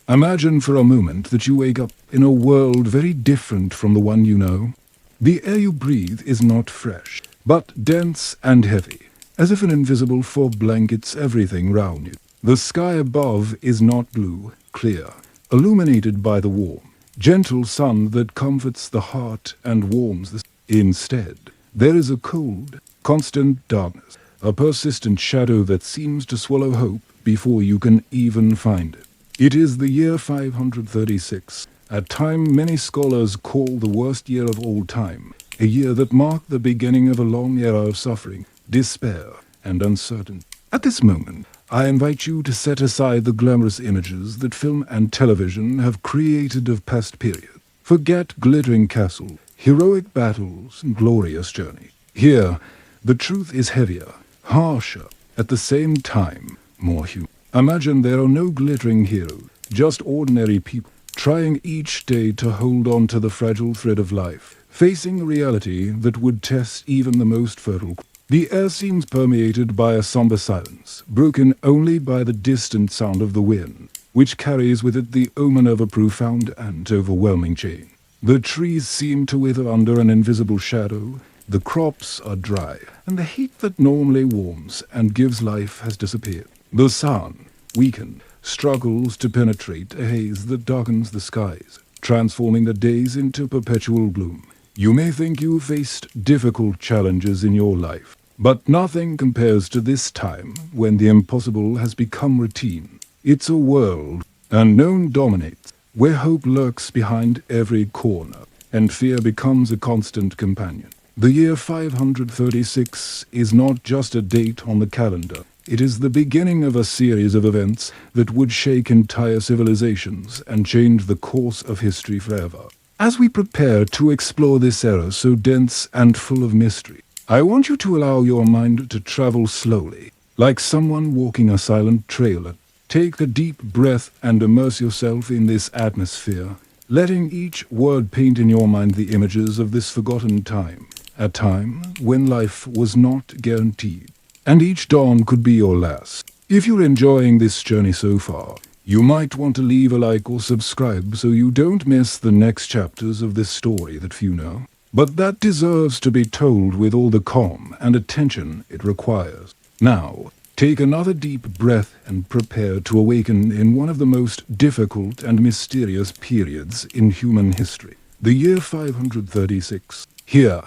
Imagine for a moment that you wake up in a world very different from the one you know. The air you breathe is not fresh, but dense and heavy, as if an invisible fog blankets everything round you. The sky above is not blue, clear, illuminated by the warm, gentle sun that comforts the heart and warms the... Instead, there is a cold, constant darkness, a persistent shadow that seems to swallow hope before you can even find it. It is the year 536, a time many scholars call the worst year of all time, a year that marked the beginning of a long era of suffering, despair, and uncertainty. At this moment, I invite you to set aside the glamorous images that film and television have created of past periods. Forget glittering castles, heroic battles, and glorious journeys. Here, the truth is heavier, harsher, at the same time, more human. Imagine there are no glittering heroes, just ordinary people, trying each day to hold on to the fragile thread of life, facing a reality that would test even the most fertile. The air seems permeated by a somber silence, broken only by the distant sound of the wind, which carries with it the omen of a profound and overwhelming change. The trees seem to wither under an invisible shadow, the crops are dry, and the heat that normally warms and gives life has disappeared. The sun, weakened, struggles to penetrate a haze that darkens the skies, transforming the days into perpetual gloom. You may think you faced difficult challenges in your life, but nothing compares to this time when the impossible has become routine. It's a world unknown dominates, where hope lurks behind every corner, and fear becomes a constant companion. The year 536 is not just a date on the calendar. It is the beginning of a series of events that would shake entire civilizations and change the course of history forever. As we prepare to explore this era so dense and full of mystery, I want you to allow your mind to travel slowly, like someone walking a silent trail. Take a deep breath and immerse yourself in this atmosphere, letting each word paint in your mind the images of this forgotten time, a time when life was not guaranteed. And each dawn could be your last. If you're enjoying this journey so far, you might want to leave a like or subscribe so you don't miss the next chapters of this story that few know, but that deserves to be told with all the calm and attention it requires. Now, take another deep breath and prepare to awaken in one of the most difficult and mysterious periods in human history, the year 536. Here,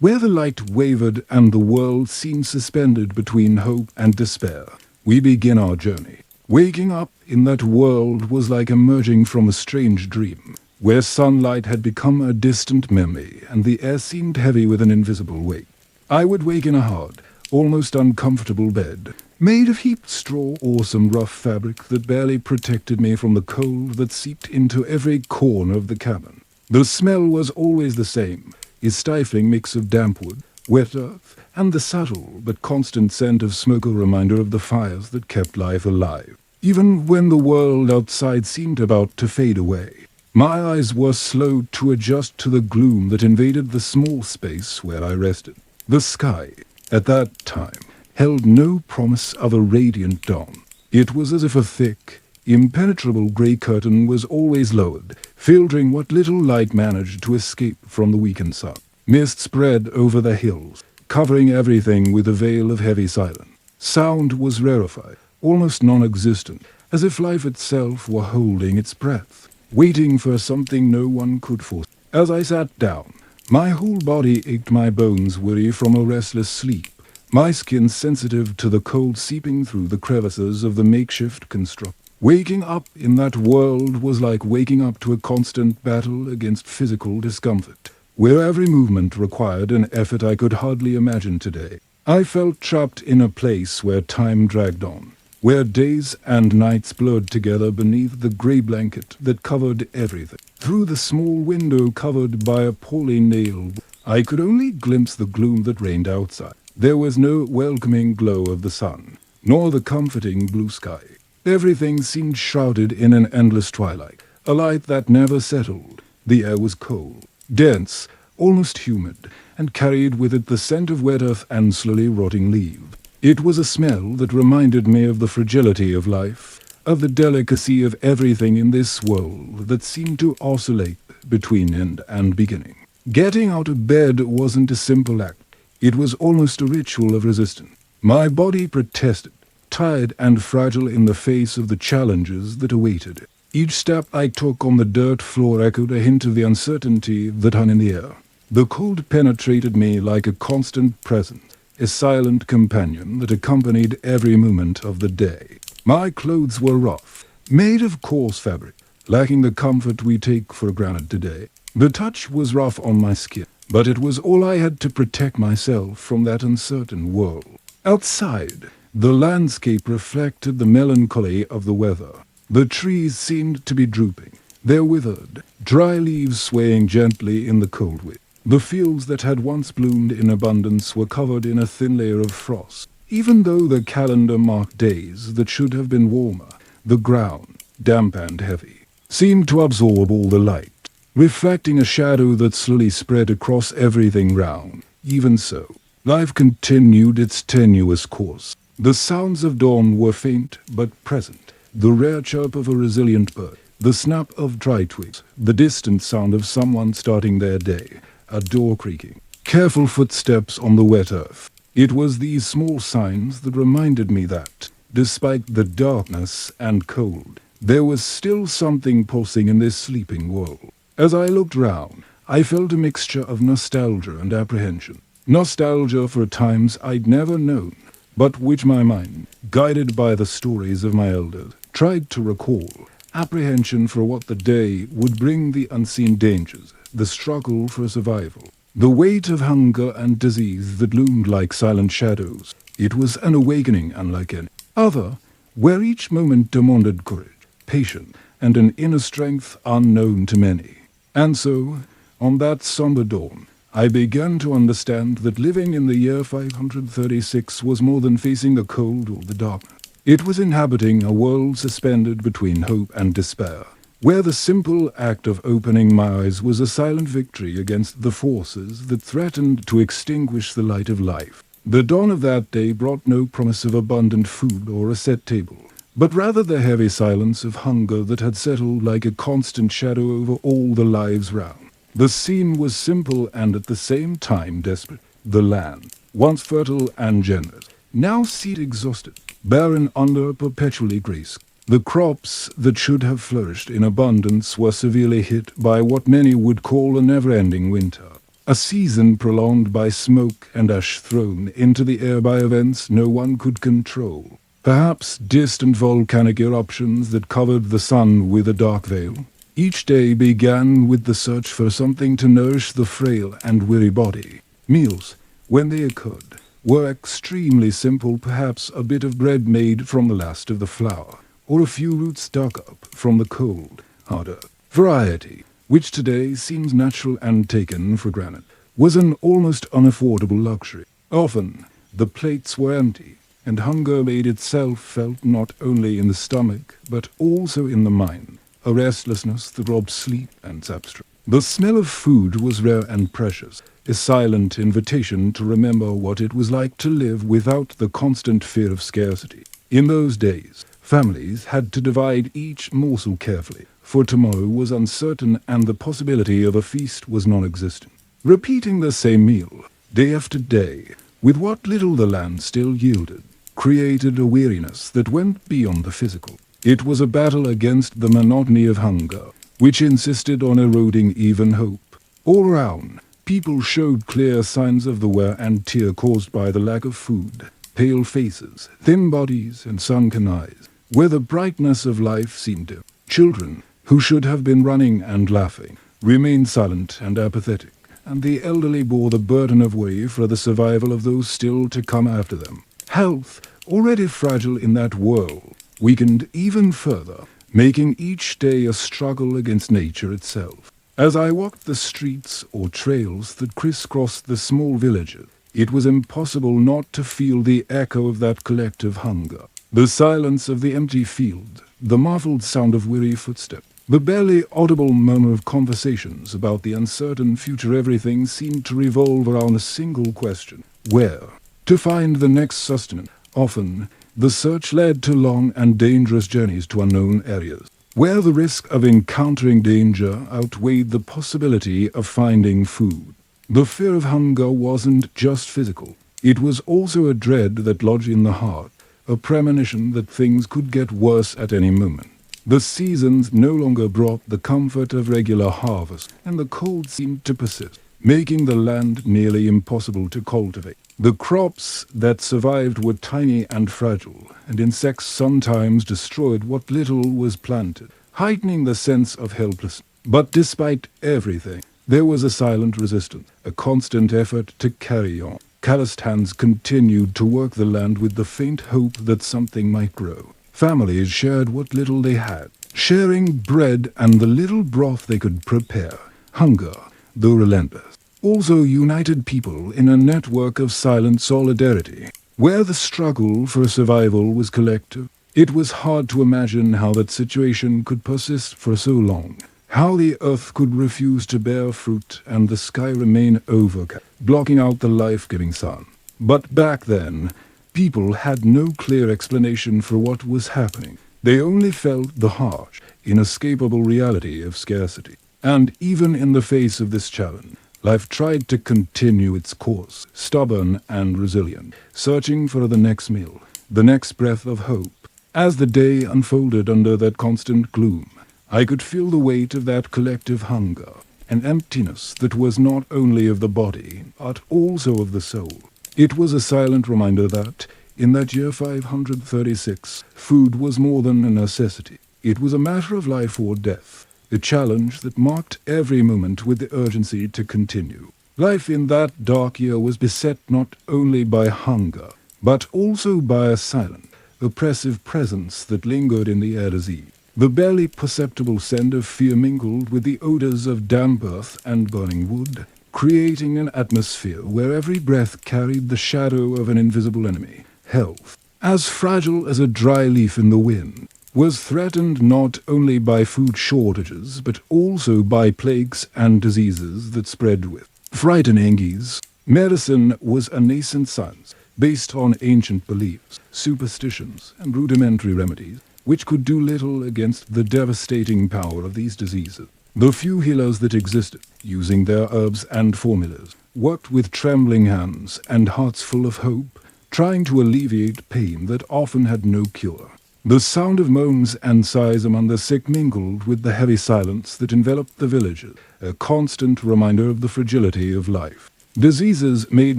where the light wavered and the world seemed suspended between hope and despair, we begin our journey. Waking up in that world was like emerging from a strange dream, where sunlight had become a distant memory and the air seemed heavy with an invisible weight. I would wake in a hard, almost uncomfortable bed, made of heaped straw or some rough fabric that barely protected me from the cold that seeped into every corner of the cabin. The smell was always the same, a stifling mix of damp wood, wet earth, and the subtle but constant scent of smoke, a reminder of the fires that kept life alive. Even when the world outside seemed about to fade away, my eyes were slow to adjust to the gloom that invaded the small space where I rested. The sky, at that time, held no promise of a radiant dawn. It was as if a thick, impenetrable grey curtain was always lowered, filtering what little light managed to escape from the weakened sun. Mist spread over the hills, covering everything with a veil of heavy silence. Sound was rarefied, almost non-existent, as if life itself were holding its breath, waiting for something no one could foresee. As I sat down, my whole body ached, my bones weary from a restless sleep, my skin sensitive to the cold seeping through the crevices of the makeshift construction. Waking up in that world was like waking up to a constant battle against physical discomfort, where every movement required an effort I could hardly imagine today. I felt trapped in a place where time dragged on, where days and nights blurred together beneath the grey blanket that covered everything. Through the small window covered by a poorly nailed, I could only glimpse the gloom that reigned outside. There was no welcoming glow of the sun, nor the comforting blue sky. Everything seemed shrouded in an endless twilight, a light that never settled. The air was cold, dense, almost humid, and carried with it the scent of wet earth and slowly rotting leaves. It was a smell that reminded me of the fragility of life, of the delicacy of everything in this world that seemed to oscillate between end and beginning. Getting out of bed wasn't a simple act. It was almost a ritual of resistance. My body protested, tired and fragile in the face of the challenges that awaited it. Each step I took on the dirt floor echoed a hint of the uncertainty that hung in the air. The cold penetrated me like a constant presence, a silent companion that accompanied every moment of the day. My clothes were rough, made of coarse fabric, lacking the comfort we take for granted today. The touch was rough on my skin, but it was all I had to protect myself from that uncertain world. Outside, the landscape reflected the melancholy of the weather. The trees seemed to be drooping, their withered, dry leaves swaying gently in the cold wind. The fields that had once bloomed in abundance were covered in a thin layer of frost. Even though the calendar marked days that should have been warmer, the ground, damp and heavy, seemed to absorb all the light, reflecting a shadow that slowly spread across everything round. Even so, life continued its tenuous course. The sounds of dawn were faint but present, the rare chirp of a resilient bird, the snap of dry twigs, the distant sound of someone starting their day, a door creaking, careful footsteps on the wet earth. It was these small signs that reminded me that, despite the darkness and cold, there was still something pulsing in this sleeping world. As I looked round, I felt a mixture of nostalgia and apprehension. Nostalgia for times I'd never known, but which my mind, guided by the stories of my elders, tried to recall. Apprehension for what the day would bring, the unseen dangers, the struggle for survival, the weight of hunger and disease that loomed like silent shadows. It was an awakening unlike any other, where each moment demanded courage, patience, and an inner strength unknown to many. And so, on that somber dawn, I began to understand that living in the year 536 was more than facing the cold or the darkness. It was inhabiting a world suspended between hope and despair, where the simple act of opening my eyes was a silent victory against the forces that threatened to extinguish the light of life. The dawn of that day brought no promise of abundant food or a set table, but rather the heavy silence of hunger that had settled like a constant shadow over all the lives round. The scene was simple and at the same time desperate. The land, once fertile and generous, now seemed exhausted, barren under perpetually gray sky. The crops that should have flourished in abundance were severely hit by what many would call a never-ending winter, a season prolonged by smoke and ash thrown into the air by events no one could control. Perhaps distant volcanic eruptions that covered the sun with a dark veil. Each day began with the search for something to nourish the frail and weary body. Meals, when they occurred, were extremely simple, perhaps a bit of bread made from the last of the flour, or a few roots dug up from the cold, hard earth. Variety, which today seems natural and taken for granted, was an almost unaffordable luxury. Often, the plates were empty, and hunger made itself felt not only in the stomach, but also in the mind, a restlessness that robbed sleep and sapped strength. The smell of food was rare and precious, a silent invitation to remember what it was like to live without the constant fear of scarcity. In those days, families had to divide each morsel carefully, for tomorrow was uncertain and the possibility of a feast was non-existent. Repeating the same meal, day after day, with what little the land still yielded, created a weariness that went beyond the physical. It was a battle against the monotony of hunger, which insisted on eroding even hope. All around, people showed clear signs of the wear and tear caused by the lack of food. Pale faces, thin bodies, and sunken eyes, where the brightness of life seemed dim. Children, who should have been running and laughing, remained silent and apathetic, and the elderly bore the burden of worry for the survival of those still to come after them. Health, already fragile in that world, weakened even further, making each day a struggle against nature itself. As I walked the streets or trails that crisscrossed the small villages, it was impossible not to feel the echo of that collective hunger. The silence of the empty field, the muffled sound of weary footsteps, the barely audible murmur of conversations about the uncertain future, everything seemed to revolve around a single question: where to find the next sustenance. Often, The search led to long and dangerous journeys to unknown areas, where the risk of encountering danger outweighed the possibility of finding food. The fear of hunger wasn't just physical. It was also a dread that lodged in the heart, a premonition that things could get worse at any moment. The seasons no longer brought the comfort of regular harvest, and the cold seemed to persist, making the land nearly impossible to cultivate. The crops that survived were tiny and fragile, and insects sometimes destroyed what little was planted, heightening the sense of helplessness. But despite everything, there was a silent resistance, a constant effort to carry on. Calloused hands continued to work the land with the faint hope that something might grow. Families shared what little they had, sharing bread and the little broth they could prepare. Hunger, though relentless, also united people in a network of silent solidarity, where the struggle for survival was collective. It was hard to imagine how that situation could persist for so long, how the earth could refuse to bear fruit and the sky remain overcast, blocking out the life-giving sun. But back then, people had no clear explanation for what was happening. They only felt the harsh, inescapable reality of scarcity. And even in the face of this challenge, life tried to continue its course, stubborn and resilient, searching for the next meal, the next breath of hope. As the day unfolded under that constant gloom, I could feel the weight of that collective hunger, an emptiness that was not only of the body, but also of the soul. It was a silent reminder that, in that year 536, food was more than a necessity. It was a matter of life or death, a challenge that marked every moment with the urgency to continue. Life in that dark year was beset not only by hunger, but also by a silent, oppressive presence that lingered in the air disease. The barely perceptible scent of fear mingled with the odors of damp earth and burning wood, creating an atmosphere where every breath carried the shadow of an invisible enemy. Health, as fragile as a dry leaf in the wind, was threatened not only by food shortages, but also by plagues and diseases that spread with frightening ease. Medicine was a nascent science, based on ancient beliefs, superstitions, and rudimentary remedies, which could do little against the devastating power of these diseases. The few healers that existed, using their herbs and formulas, worked with trembling hands and hearts full of hope, trying to alleviate pain that often had no cure. The sound of moans and sighs among the sick mingled with the heavy silence that enveloped the villages, a constant reminder of the fragility of life. Diseases made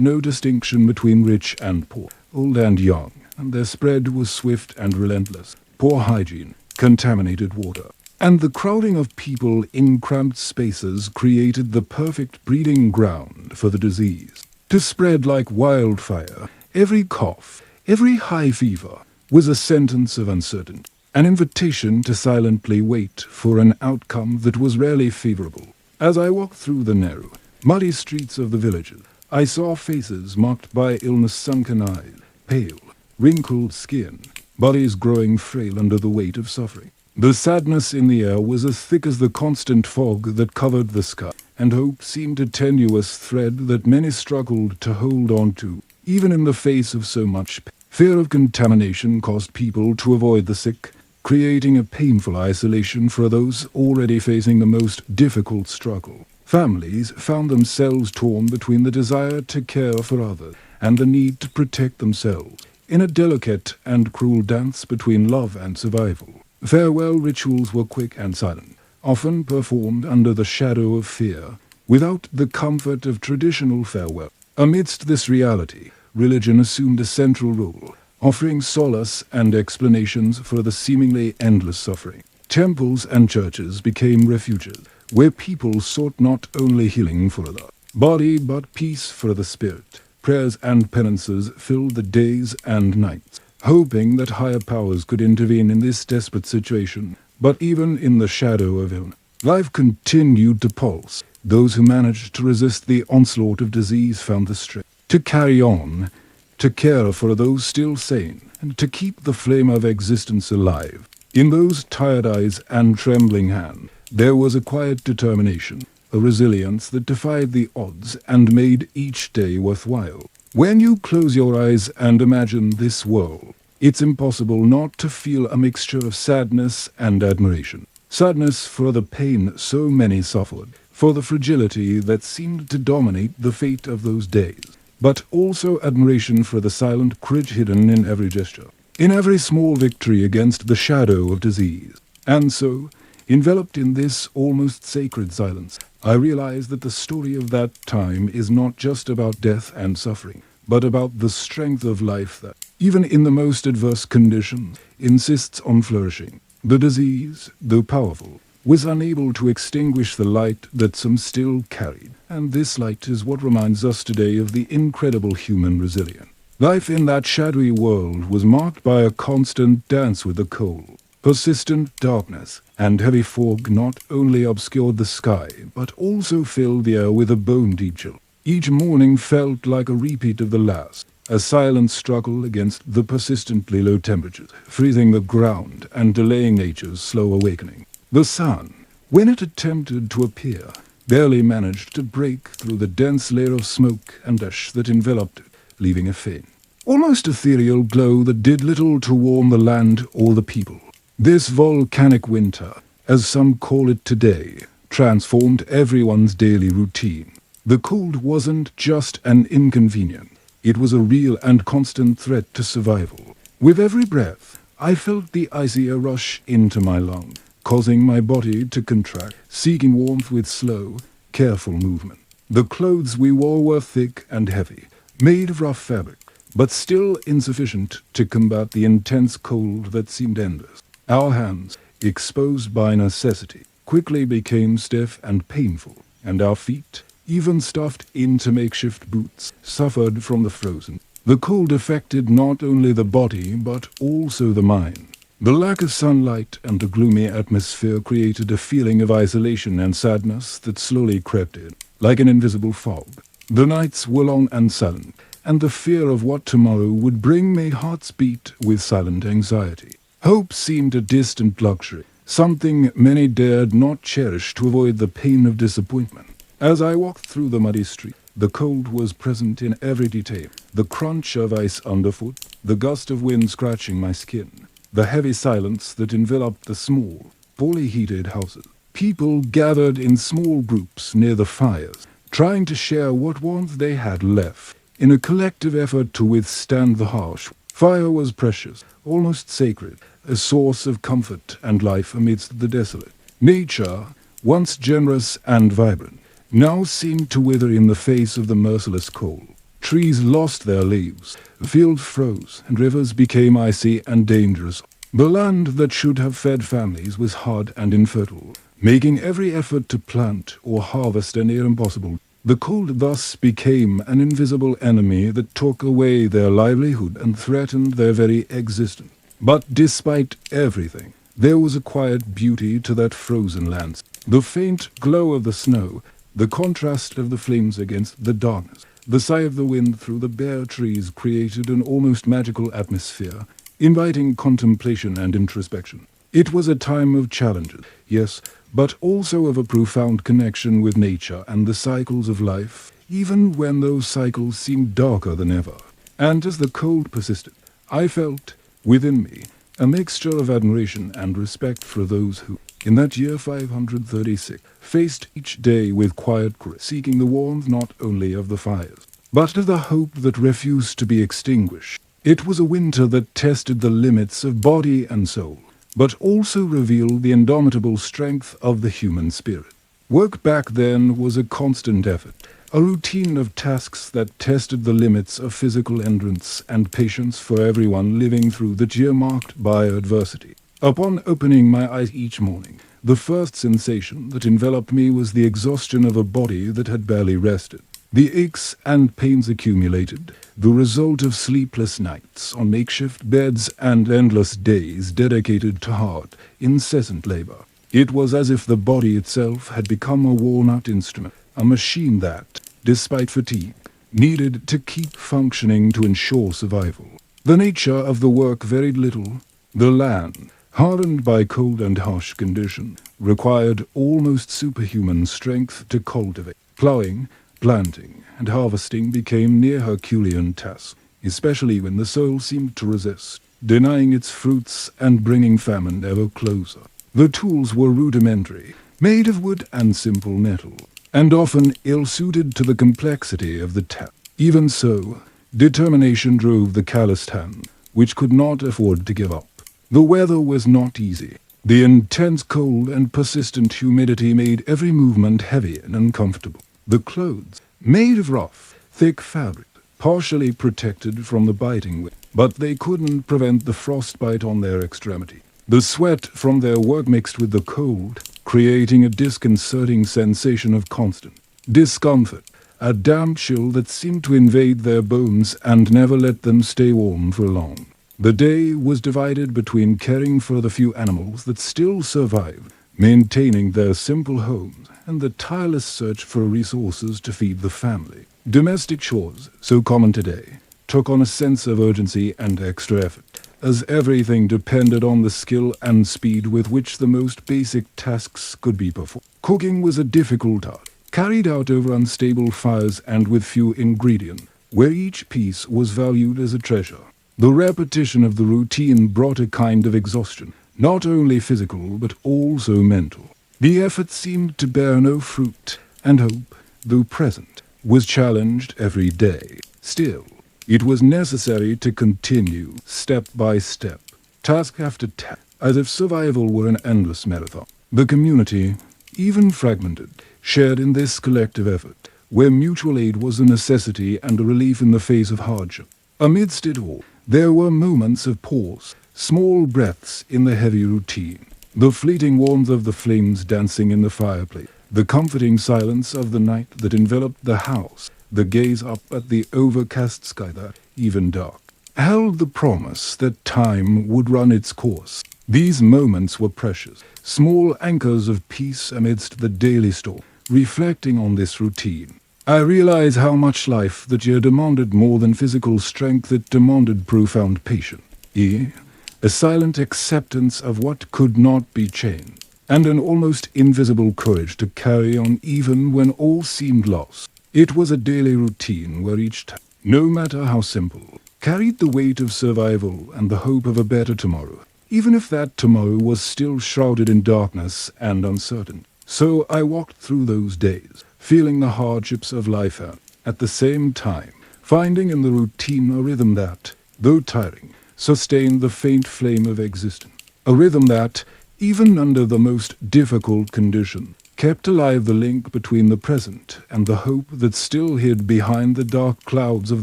no distinction between rich and poor, old and young, and their spread was swift and relentless. Poor hygiene, contaminated water, and the crowding of people in cramped spaces created the perfect breeding ground for the disease. To spread like wildfire, every cough, every high fever, was a sentence of uncertainty, an invitation to silently wait for an outcome that was rarely favorable. As I walked through the narrow, muddy streets of the villages, I saw faces marked by illness, sunken eyes, pale, wrinkled skin, bodies growing frail under the weight of suffering. The sadness in the air was as thick as the constant fog that covered the sky, and hope seemed a tenuous thread that many struggled to hold on to, even in the face of so much pain. Fear of contamination caused people to avoid the sick, creating a painful isolation for those already facing the most difficult struggle. Families found themselves torn between the desire to care for others and the need to protect themselves, in a delicate and cruel dance between love and survival. Farewell rituals were quick and silent, often performed under the shadow of fear, without the comfort of traditional farewell. Amidst this reality, religion assumed a central role, offering solace and explanations for the seemingly endless suffering. Temples and churches became refuges, where people sought not only healing for the body but peace for the spirit. Prayers and penances filled the days and nights, hoping that higher powers could intervene in this desperate situation. But even in the shadow of illness, life continued to pulse. Those who managed to resist the onslaught of disease found the strength to carry on, to care for those still sane, and to keep the flame of existence alive. In those tired eyes and trembling hands, there was a quiet determination, a resilience that defied the odds and made each day worthwhile. When you close your eyes and imagine this world, It's impossible not to feel a mixture of sadness and admiration. Sadness for the pain so many suffered, for the fragility that seemed to dominate the fate of those days, but also admiration for the silent courage hidden in every gesture, in every small victory against the shadow of disease. And so, enveloped in this almost sacred silence, I realized that the story of that time is not just about death and suffering, but about the strength of life that, even in the most adverse conditions, insists on flourishing. The disease, though powerful, was unable to extinguish the light that some still carried, and this light is what reminds us today of the incredible human resilience. Life in that shadowy world was marked by a constant dance with the cold. Persistent darkness and heavy fog not only obscured the sky, but also filled the air with a bone-deep chill. Each morning felt like a repeat of the last, a silent struggle against the persistently low temperatures, freezing the ground and delaying nature's slow awakening. The sun, when it attempted to appear, barely managed to break through the dense layer of smoke and ash that enveloped it, leaving a faint, almost ethereal glow that did little to warm the land or the people. This volcanic winter, as some call it today, transformed everyone's daily routine. The cold wasn't just an inconvenience. It was a real and constant threat to survival. With every breath, I felt the icy air rush into my lungs, causing my body to contract, seeking warmth with slow, careful movement. The clothes we wore were thick and heavy, made of rough fabric, but still insufficient to combat the intense cold that seemed endless. Our hands, exposed by necessity, quickly became stiff and painful, and our feet, even stuffed into makeshift boots, suffered from the frozen. The cold affected not only the body, but also the mind. The lack of sunlight and the gloomy atmosphere created a feeling of isolation and sadness that slowly crept in, like an invisible fog. The nights were long and silent, and the fear of what tomorrow would bring made hearts beat with silent anxiety. Hope seemed a distant luxury, something many dared not cherish to avoid the pain of disappointment. As I walked through the muddy street, the cold was present in every detail. The crunch of ice underfoot, the gust of wind scratching my skin, the heavy silence that enveloped the small, poorly heated houses. People gathered in small groups near the fires, trying to share what warmth they had left, in a collective effort to withstand the harsh. Fire was precious, almost sacred, a source of comfort and life amidst the desolate. Nature, once generous and vibrant, now seemed to wither in the face of the merciless cold. Trees lost their leaves, fields froze, and rivers became icy and dangerous. The land that should have fed families was hard and infertile, making every effort to plant or harvest near impossible. The cold thus became an invisible enemy that took away their livelihood and threatened their very existence. But despite everything, there was a quiet beauty to that frozen land. The faint glow of the snow, the contrast of the flames against the darkness, the sigh of the wind through the bare trees created an almost magical atmosphere, inviting contemplation and introspection. It was a time of challenges, yes, but also of a profound connection with nature and the cycles of life, even when those cycles seemed darker than ever. And as the cold persisted, I felt, within me, a mixture of admiration and respect for those who, in that year 536, faced each day with quiet courage, seeking the warmth not only of the fires, but of the hope that refused to be extinguished. It was a winter that tested the limits of body and soul, but also revealed the indomitable strength of the human spirit. Work back then was a constant effort, a routine of tasks that tested the limits of physical endurance and patience for everyone living through the year marked by adversity. Upon opening my eyes each morning, the first sensation that enveloped me was the exhaustion of a body that had barely rested. The aches and pains accumulated, the result of sleepless nights on makeshift beds and endless days dedicated to hard, incessant labor. It was as if the body itself had become a worn-out instrument, a machine that, despite fatigue, needed to keep functioning to ensure survival. The nature of the work varied little. The land, hardened by cold and harsh conditions, required almost superhuman strength to cultivate. Plowing, planting, and harvesting became near Herculean tasks, especially when the soil seemed to resist. denying its fruits and bringing famine ever closer. The tools were rudimentary, made of wood and simple metal, and often ill-suited to the complexity of the task. Even so, determination drove the calloused hand, which could not afford to give up. The weather was not easy. The intense cold and persistent humidity made every movement heavy and uncomfortable. The clothes, made of rough, thick fabric, partially protected from the biting wind, but they couldn't prevent the frostbite on their extremity. The sweat from their work mixed with the cold, creating a disconcerting sensation of constant discomfort, a damp chill that seemed to invade their bones and never let them stay warm for long. The day was divided between caring for the few animals that still survived, maintaining their simple homes, and the tireless search for resources to feed the family. Domestic chores, so common today, took on a sense of urgency and extra effort, as everything depended on the skill and speed with which the most basic tasks could be performed. Cooking was a difficult art, carried out over unstable fires and with few ingredients, where each piece was valued as a treasure. The repetition of the routine brought a kind of exhaustion, not only physical but also mental. The effort seemed to bear no fruit, and hope, though present, was challenged every day. Still, it was necessary to continue, step by step, task after task, as if survival were an endless marathon. The community, even fragmented, shared in this collective effort, where mutual aid was a necessity and a relief in the face of hardship. Amidst it all, there were moments of pause, small breaths in the heavy routine, the fleeting warmth of the flames dancing in the fireplace, the comforting silence of the night that enveloped the house, the gaze up at the overcast sky that, even dark, held the promise that time would run its course. These moments were precious, small anchors of peace amidst the daily storm. Reflecting on this routine, I realize how much life that year demanded more than physical strength. It demanded profound patience, a silent acceptance of what could not be changed, and an almost invisible courage to carry on even when all seemed lost. It was a daily routine where each task, no matter how simple, carried the weight of survival and the hope of a better tomorrow, even if that tomorrow was still shrouded in darkness and uncertainty. So I walked through those days, feeling the hardships of life and, at the same time, finding in the routine a rhythm that, though tiring, sustained the faint flame of existence. A rhythm that, even under the most difficult conditions, kept alive the link between the present and the hope that still hid behind the dark clouds of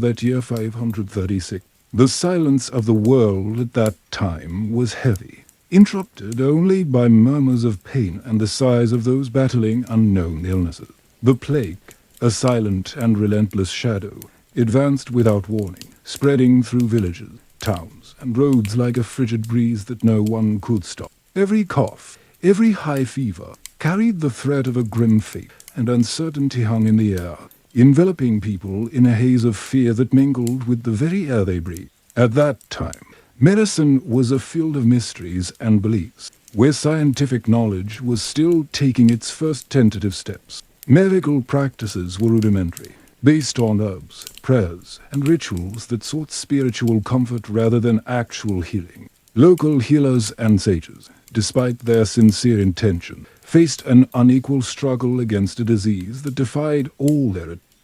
that year 536. The silence of the world at that time was heavy, interrupted only by murmurs of pain and the sighs of those battling unknown illnesses. The plague, a silent and relentless shadow, advanced without warning, spreading through villages, towns, and roads like a frigid breeze that no one could stop. Every cough, every high fever, carried the threat of a grim fate, and uncertainty hung in the air, enveloping people in a haze of fear that mingled with the very air they breathed. At that time, medicine was a field of mysteries and beliefs, where scientific knowledge was still taking its first tentative steps. Medical practices were rudimentary, based on herbs, prayers, and rituals that sought spiritual comfort rather than actual healing. Local healers and sages, despite their sincere intention, faced an unequal struggle against a disease that defied all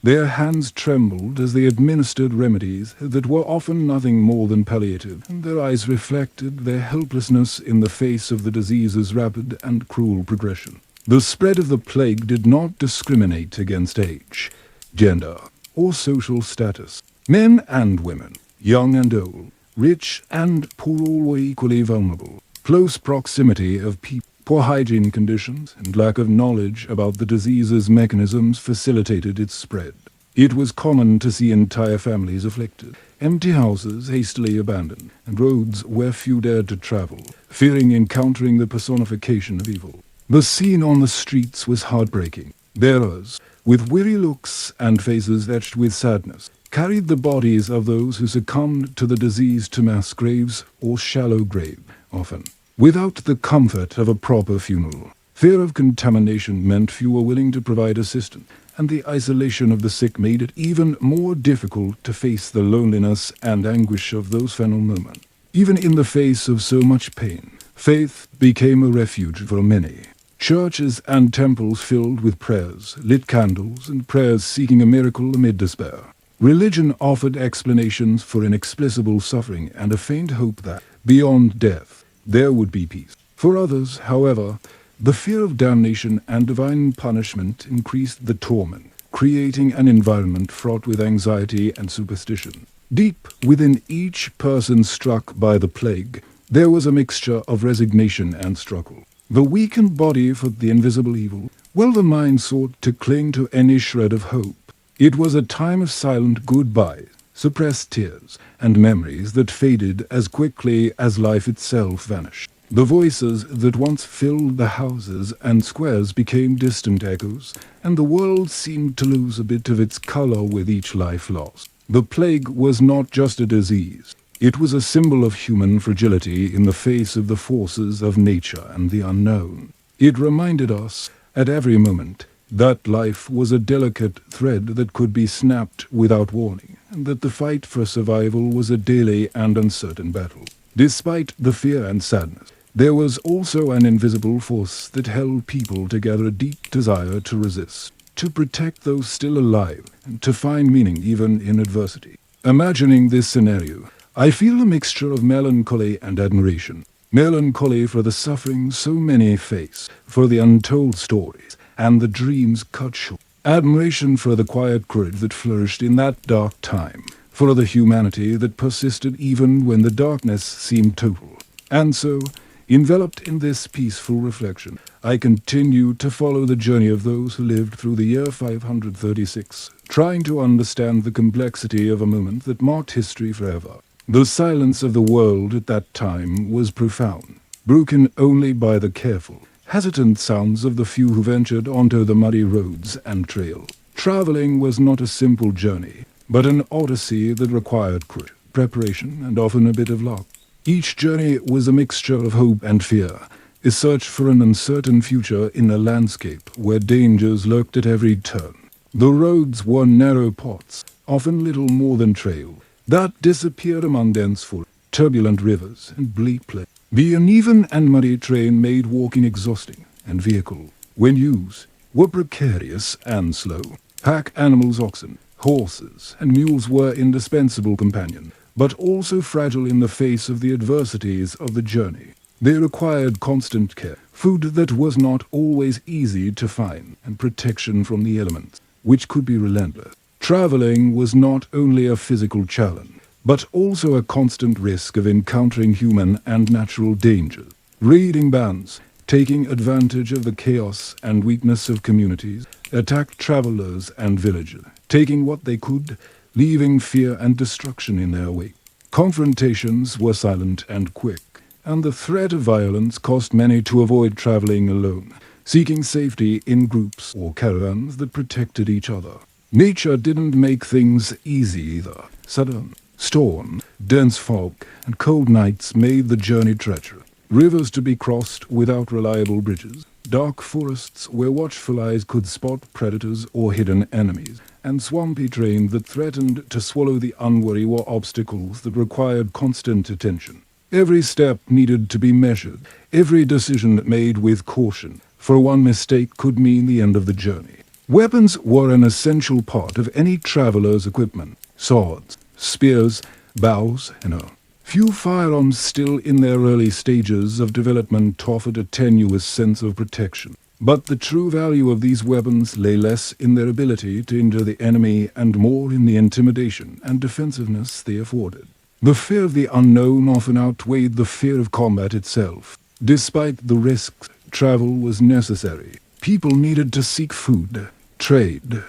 their hands trembled as they administered remedies that were often nothing more than palliative, and their eyes reflected their helplessness in the face of the disease's rapid and cruel progression. The spread of the plague did not discriminate against age, gender, or social status. Men and women, young and old, rich and poor, all were equally vulnerable. Close proximity of people, poor hygiene conditions, and lack of knowledge about the disease's mechanisms facilitated its spread. It was common to see entire families afflicted, empty houses hastily abandoned, and roads where few dared to travel, fearing encountering the personification of evil. The scene on the streets was heartbreaking. Bearers, with weary looks and faces etched with sadness, carried the bodies of those who succumbed to the disease to mass graves or shallow graves, often without the comfort of a proper funeral. Fear of contamination meant few were willing to provide assistance, and the isolation of the sick made it even more difficult to face the loneliness and anguish of those final moments. Even in the face of so much pain, faith became a refuge for many. Churches and temples filled with prayers, lit candles, and prayers seeking a miracle amid despair. Religion offered explanations for inexplicable suffering and a faint hope that, beyond death, there would be peace. For others, however, the fear of damnation and divine punishment increased the torment, creating an environment fraught with anxiety and superstition. Deep within each person struck by the plague, there was a mixture of resignation and struggle. The weakened body fought the invisible evil, while the mind sought to cling to any shred of hope. It was a time of silent goodbyes, suppressed tears, and memories that faded as quickly as life itself vanished. The voices that once filled the houses and squares became distant echoes, and the world seemed to lose a bit of its color with each life lost. The plague was not just a disease. It was a symbol of human fragility in the face of the forces of nature and the unknown. It reminded us, at every moment, that life was a delicate thread that could be snapped without warning, and that the fight for survival was a daily and uncertain battle. Despite the fear and sadness, there was also an invisible force that held people together, a deep desire to resist, to protect those still alive, and to find meaning even in adversity. Imagining this scenario, I feel a mixture of melancholy and admiration. Melancholy for the suffering so many face, for the untold stories, and the dreams cut short. Admiration for the quiet courage that flourished in that dark time, for the humanity that persisted even when the darkness seemed total. And so, enveloped in this peaceful reflection, I continue to follow the journey of those who lived through the year 536, trying to understand the complexity of a moment that marked history forever. The silence of the world at that time was profound, broken only by the careful, hesitant sounds of the few who ventured onto the muddy roads and trails. Traveling was not a simple journey, but an odyssey that required courage, preparation, and often a bit of luck. Each journey was a mixture of hope and fear, a search for an uncertain future in a landscape where dangers lurked at every turn. The roads were narrow paths, often little more than trails, that disappeared among dense forests, turbulent rivers, and bleak plains. The uneven and muddy terrain made walking exhausting, and vehicles, when used, were precarious and slow. Pack animals, oxen, horses, and mules were indispensable companions, but also fragile in the face of the adversities of the journey. They required constant care, food that was not always easy to find, and protection from the elements, which could be relentless. Traveling was not only a physical challenge, but also a constant risk of encountering human and natural dangers. Raiding bands, taking advantage of the chaos and weakness of communities, attacked travelers and villagers, taking what they could, leaving fear and destruction in their wake. Confrontations were silent and quick, and the threat of violence caused many to avoid traveling alone, seeking safety in groups or caravans that protected each other. Nature didn't make things easy either. Sudden storms, dense fog, and cold nights made the journey treacherous. Rivers to be crossed without reliable bridges, dark forests where watchful eyes could spot predators or hidden enemies, and swampy terrain that threatened to swallow the unwary were obstacles that required constant attention. Every step needed to be measured, every decision made with caution, for one mistake could mean the end of the journey. Weapons were an essential part of any traveler's equipment: swords, spears, bows, and arrows. Few firearms still in their early stages of development offered a tenuous sense of protection. But the true value of these weapons lay less in their ability to injure the enemy and more in the intimidation and defensiveness they afforded. The fear of the unknown often outweighed the fear of combat itself. Despite the risks, travel was necessary. People needed to seek food, trade,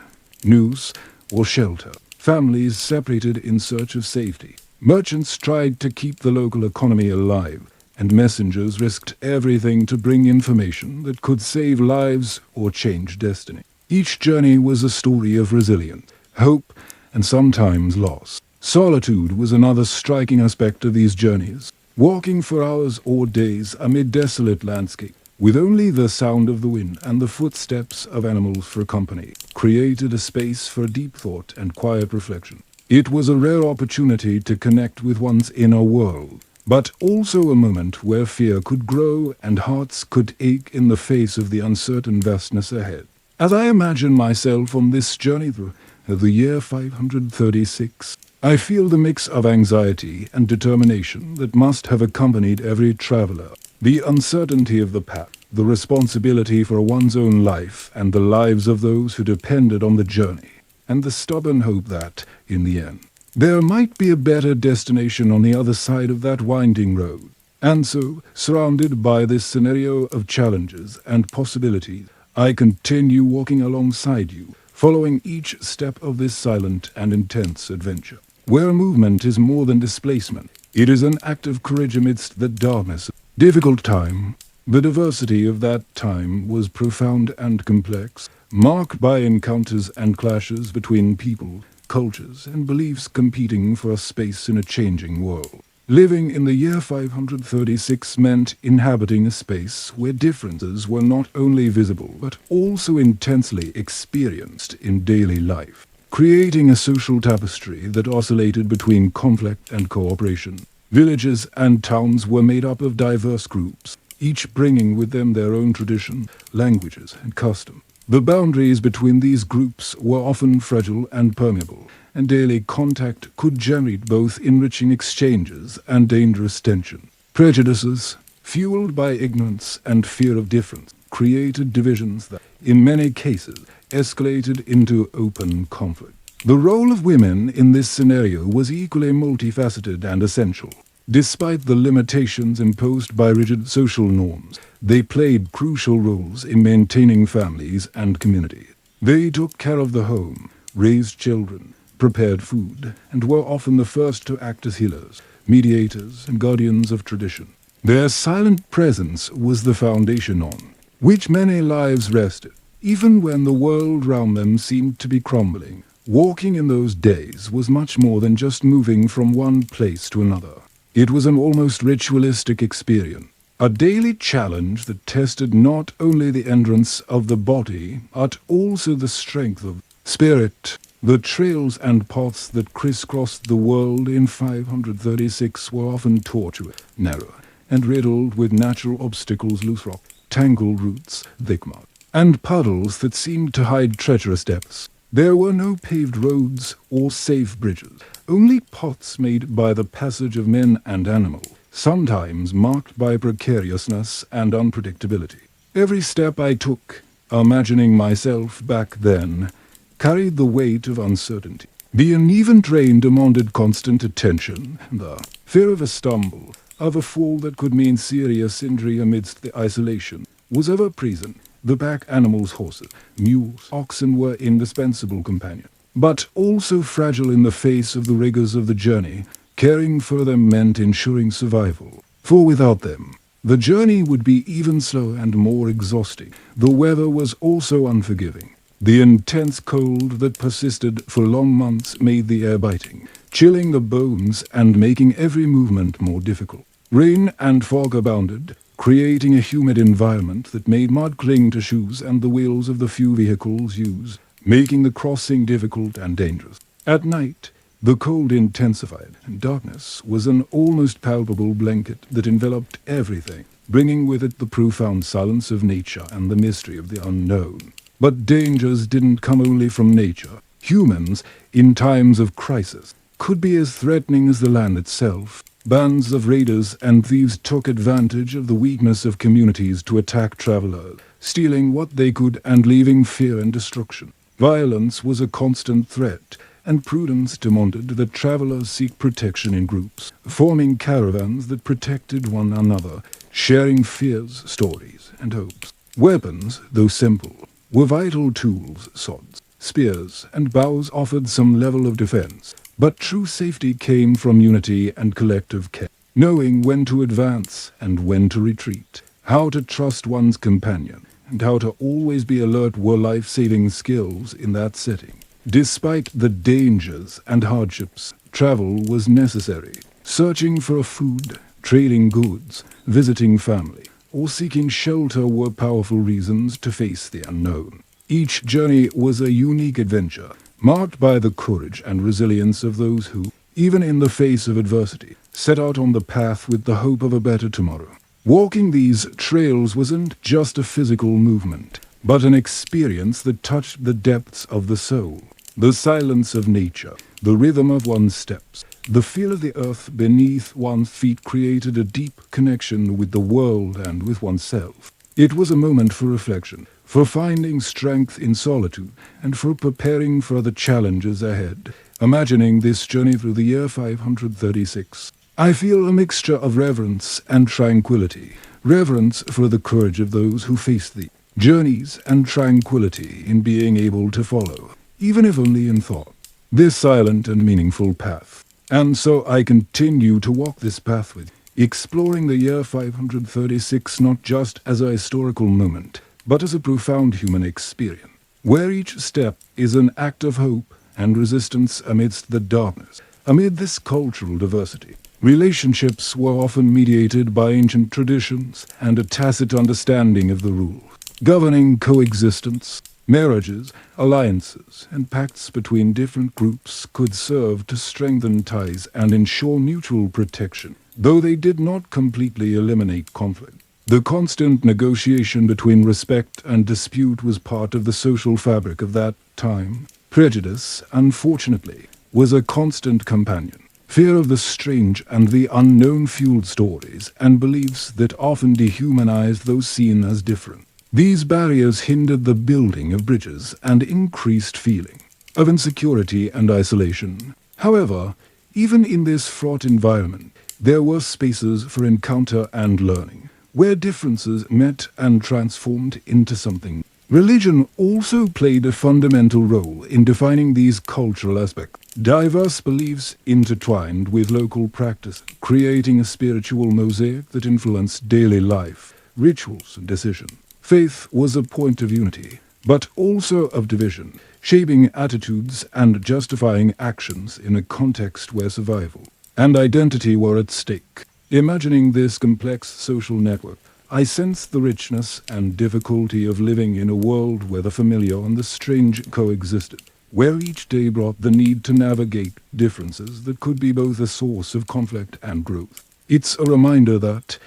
news, or shelter. Families separated in search of safety. Merchants tried to keep the local economy alive, and messengers risked everything to bring information that could save lives or change destiny. Each journey was a story of resilience, hope, and sometimes loss. Solitude was another striking aspect of these journeys. Walking for hours or days amid desolate landscape, with only the sound of the wind and the footsteps of animals for company, created a space for deep thought and quiet reflection. It was a rare opportunity to connect with one's inner world, but also a moment where fear could grow and hearts could ache in the face of the uncertain vastness ahead. As I imagine myself on this journey through the year 536, I feel the mix of anxiety and determination that must have accompanied every traveler. The uncertainty of the path, the responsibility for one's own life and the lives of those who depended on the journey, and the stubborn hope that, in the end, there might be a better destination on the other side of that winding road. And so, surrounded by this scenario of challenges and possibilities, I continue walking alongside you, following each step of this silent and intense adventure. Where movement is more than displacement, it is an act of courage amidst the darkness of difficult time. The diversity of that time was profound and complex, marked by encounters and clashes between people, cultures, and beliefs competing for a space in a changing world. Living in the year 536 meant inhabiting a space where differences were not only visible but also intensely experienced in daily life, creating a social tapestry that oscillated between conflict and cooperation. Villages and towns were made up of diverse groups, each bringing with them their own tradition, languages, and custom. The boundaries between these groups were often fragile and permeable, and daily contact could generate both enriching exchanges and dangerous tension. Prejudices, fueled by ignorance and fear of difference, created divisions that, in many cases, escalated into open conflict. The role of women in this scenario was equally multifaceted and essential. Despite the limitations imposed by rigid social norms, they played crucial roles in maintaining families and communities. They took care of the home, raised children, prepared food, and were often the first to act as healers, mediators, and guardians of tradition. Their silent presence was the foundation on which many lives rested, even when the world round them seemed to be crumbling. Walking in those days was much more than just moving from one place to another. It was an almost ritualistic experience, a daily challenge that tested not only the endurance of the body, but also the strength of spirit. The trails and paths that crisscrossed the world in 536 were often tortuous, narrow, and riddled with natural obstacles, loose rock, tangled roots, thick mud, and puddles that seemed to hide treacherous depths. There were no paved roads or safe bridges, only paths made by the passage of men and animals, sometimes marked by precariousness and unpredictability. Every step I took, imagining myself back then, carried the weight of uncertainty. The uneven terrain demanded constant attention, and the fear of a stumble, of a fall that could mean serious injury amidst the isolation, was ever present. The pack animals, horses, mules, oxen were indispensable companions, but also fragile in the face of the rigors of the journey. Caring for them meant ensuring survival, for without them, the journey would be even slower and more exhausting. The weather was also unforgiving. The intense cold that persisted for long months made the air biting, chilling the bones and making every movement more difficult. Rain and fog abounded, creating a humid environment that made mud cling to shoes and the wheels of the few vehicles used, making the crossing difficult and dangerous. At night, the cold intensified, and darkness was an almost palpable blanket that enveloped everything, bringing with it the profound silence of nature and the mystery of the unknown. But dangers didn't come only from nature. Humans, in times of crisis, could be as threatening as the land itself. Bands of raiders and thieves took advantage of the weakness of communities to attack travelers, stealing what they could and leaving fear and destruction. Violence was a constant threat, and prudence demanded that travelers seek protection in groups, forming caravans that protected one another, sharing fears, stories, and hopes. Weapons, though simple, were vital tools. Swords, spears, and bows offered some level of defense, but true safety came from unity and collective care, knowing when to advance and when to retreat, how to trust one's companion, and how to always be alert were life-saving skills in that setting. Despite the dangers and hardships, travel was necessary. Searching for food, trading goods, visiting family, or seeking shelter were powerful reasons to face the unknown. Each journey was a unique adventure, marked by the courage and resilience of those who, even in the face of adversity, set out on the path with the hope of a better tomorrow. Walking these trails wasn't just a physical movement, but an experience that touched the depths of the soul. The silence of nature, the rhythm of one's steps, the feel of the earth beneath one's feet created a deep connection with the world and with oneself. It was a moment for reflection, for finding strength in solitude, and for preparing for the challenges ahead. Imagining this journey through the year 536, I feel a mixture of reverence and tranquility. Reverence for the courage of those who face the journeys, and tranquility in being able to follow, even if only in thought, this silent and meaningful path. And so I continue to walk this path with, exploring the year 536 not just as a historical moment, but as a profound human experience, where each step is an act of hope and resistance amidst the darkness. Amid this cultural diversity, relationships were often mediated by ancient traditions and a tacit understanding of the rules governing coexistence. Marriages, alliances, and pacts between different groups could serve to strengthen ties and ensure mutual protection, though they did not completely eliminate conflict. The constant negotiation between respect and dispute was part of the social fabric of that time. Prejudice, unfortunately, was a constant companion. Fear of the strange and the unknown fueled stories and beliefs that often dehumanized those seen as different. These barriers hindered the building of bridges and increased feeling of insecurity and isolation. However, even in this fraught environment, there were spaces for encounter and learning, where differences met and transformed into something. Religion also played a fundamental role in defining these cultural aspects. Diverse beliefs intertwined with local practice, creating a spiritual mosaic that influenced daily life, rituals, and decisions. Faith was a point of unity, but also of division, shaping attitudes and justifying actions in a context where survival and identity were at stake. Imagining this complex social network, I sense the richness and difficulty of living in a world where the familiar and the strange coexisted, where each day brought the need to navigate differences that could be both a source of conflict and growth. It's a reminder that,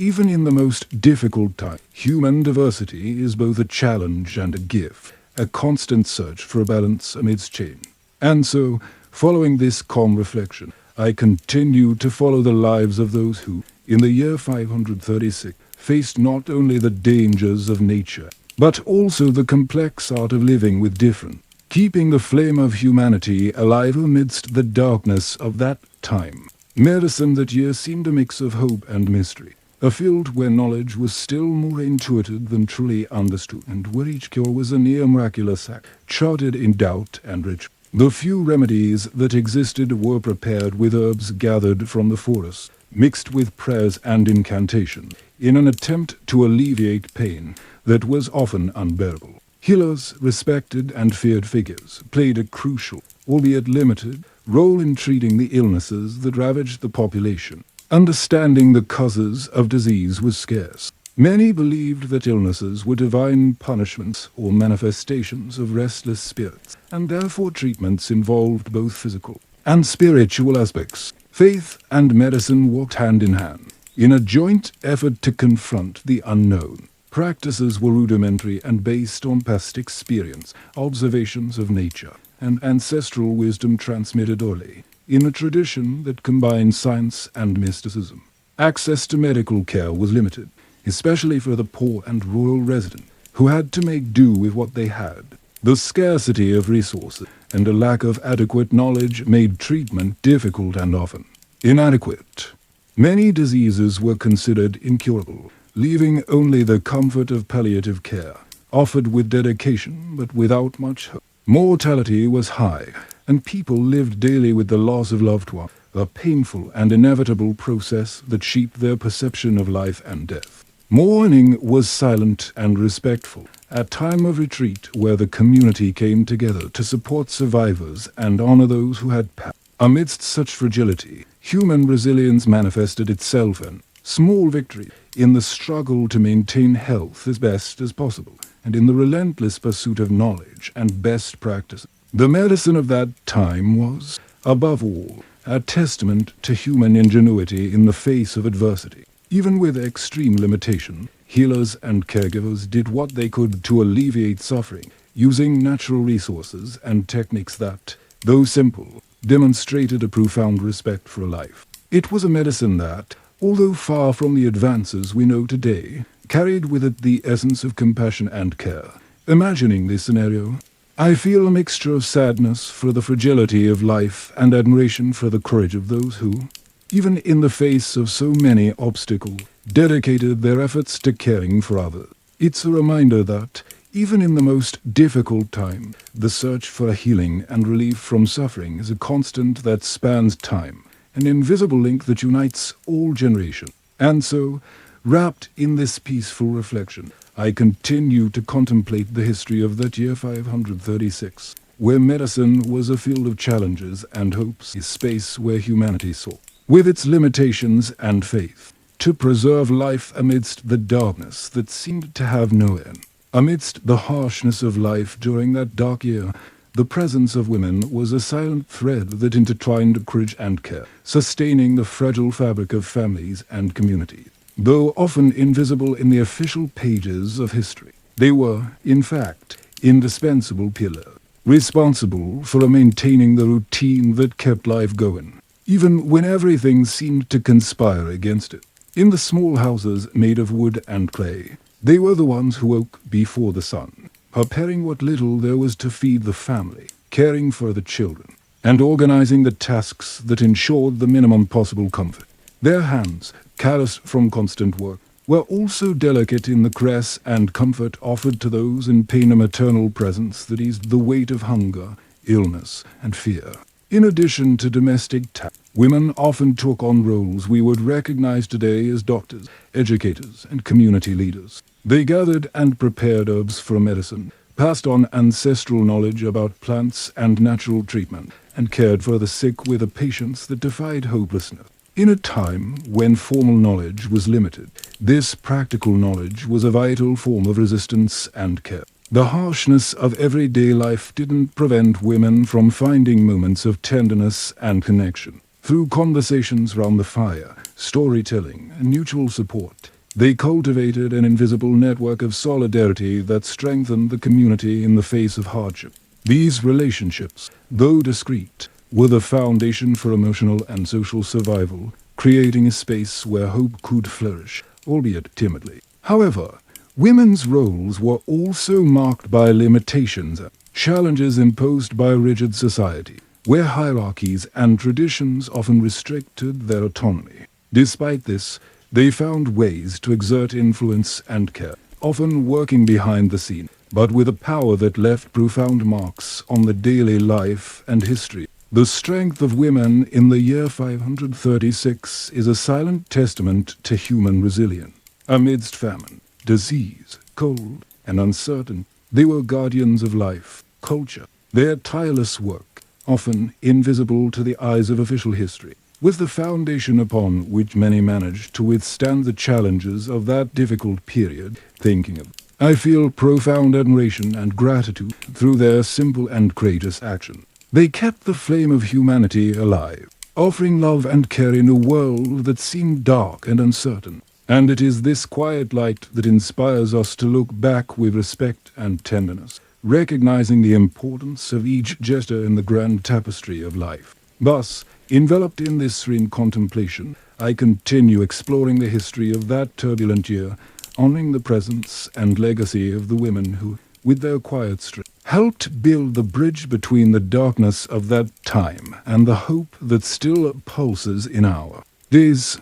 even in the most difficult time, human diversity is both a challenge and a gift, a constant search for a balance amidst change. And so, following this calm reflection, I continue to follow the lives of those who, in the year 536, faced not only the dangers of nature, but also the complex art of living with difference, keeping the flame of humanity alive amidst the darkness of that time. Medicine that year seemed a mix of hope and mystery, a field where knowledge was still more intuitive than truly understood, and where each cure was a near miraculous act, charted in doubt and ritual. The few remedies that existed were prepared with herbs gathered from the forest, mixed with prayers and incantation, in an attempt to alleviate pain that was often unbearable. Healers, respected and feared figures, played a crucial, albeit limited, role in treating the illnesses that ravaged the population. Understanding the causes of disease was scarce. Many believed that illnesses were divine punishments or manifestations of restless spirits, and therefore treatments involved both physical and spiritual aspects. Faith and medicine walked hand in hand, in a joint effort to confront the unknown. Practices were rudimentary and based on past experience, observations of nature, and ancestral wisdom transmitted orally, in a tradition that combined science and mysticism. Access to medical care was limited, especially for the poor and rural resident, who had to make do with what they had. The scarcity of resources and a lack of adequate knowledge made treatment difficult and often inadequate. Many diseases were considered incurable, leaving only the comfort of palliative care, offered with dedication but without much hope. Mortality was high, and people lived daily with the loss of loved ones, a painful and inevitable process that shaped their perception of life and death. Mourning was silent and respectful, a time of retreat where the community came together to support survivors and honor those who had passed. Amidst such fragility, human resilience manifested itself in small victory, in the struggle to maintain health as best as possible, and in the relentless pursuit of knowledge and best practice. The medicine of that time was, above all, a testament to human ingenuity in the face of adversity. Even with extreme limitation, healers and caregivers did what they could to alleviate suffering, using natural resources and techniques that, though simple, demonstrated a profound respect for life. It was a medicine that, although far from the advances we know today, carried with it the essence of compassion and care. Imagining this scenario, I feel a mixture of sadness for the fragility of life and admiration for the courage of those who, even in the face of so many obstacles, dedicated their efforts to caring for others. It's a reminder that, even in the most difficult time, the search for healing and relief from suffering is a constant that spans time, an invisible link that unites all generations. And so, wrapped in this peaceful reflection, I continue to contemplate the history of that year 536, where medicine was a field of challenges and hopes, a space where humanity sought, with its limitations and faith, to preserve life amidst the darkness that seemed to have no end. Amidst the harshness of life during that dark year, the presence of women was a silent thread that intertwined courage and care, sustaining the fragile fabric of families and communities. Though often invisible in the official pages of history, they were, in fact, indispensable pillars, responsible for maintaining the routine that kept life going, even when everything seemed to conspire against it. In the small houses made of wood and clay, they were the ones who woke before the sun, preparing what little there was to feed the family, caring for the children, and organizing the tasks that ensured the minimum possible comfort. Their hands, calloused from constant work, were also delicate in the caress and comfort offered to those in pain, a maternal presence that eased the weight of hunger, illness, and fear. In addition to domestic tasks, women often took on roles we would recognize today as doctors, educators, and community leaders. They gathered and prepared herbs for medicine, passed on ancestral knowledge about plants and natural treatment, and cared for the sick with a patience that defied hopelessness. In a time when formal knowledge was limited, this practical knowledge was a vital form of resistance and care. The harshness of everyday life didn't prevent women from finding moments of tenderness and connection. Through conversations round the fire, storytelling, and mutual support, they cultivated an invisible network of solidarity that strengthened the community in the face of hardship. These relationships, though discreet, were the foundation for emotional and social survival, creating a space where hope could flourish, albeit timidly. However, women's roles were also marked by limitations and challenges imposed by a rigid society, where hierarchies and traditions often restricted their autonomy. Despite this, they found ways to exert influence and care, often working behind the scenes, but with a power that left profound marks on the daily life and history. The strength of women in the year 536 is a silent testament to human resilience. Amidst famine, disease, cold, and uncertainty, they were guardians of life, culture. Their tireless work, often invisible to the eyes of official history, was the foundation upon which many managed to withstand the challenges of that difficult period. Thinking of, I feel profound admiration and gratitude through their simple and courageous action. They kept the flame of humanity alive, offering love and care in a world that seemed dark and uncertain. And it is this quiet light that inspires us to look back with respect and tenderness, recognizing the importance of each gesture in the grand tapestry of life. Thus, enveloped in this serene contemplation, I continue exploring the history of that turbulent year, honoring the presence and legacy of the women who, with their quiet strength, helped build the bridge between the darkness of that time and the hope that still pulses in our days.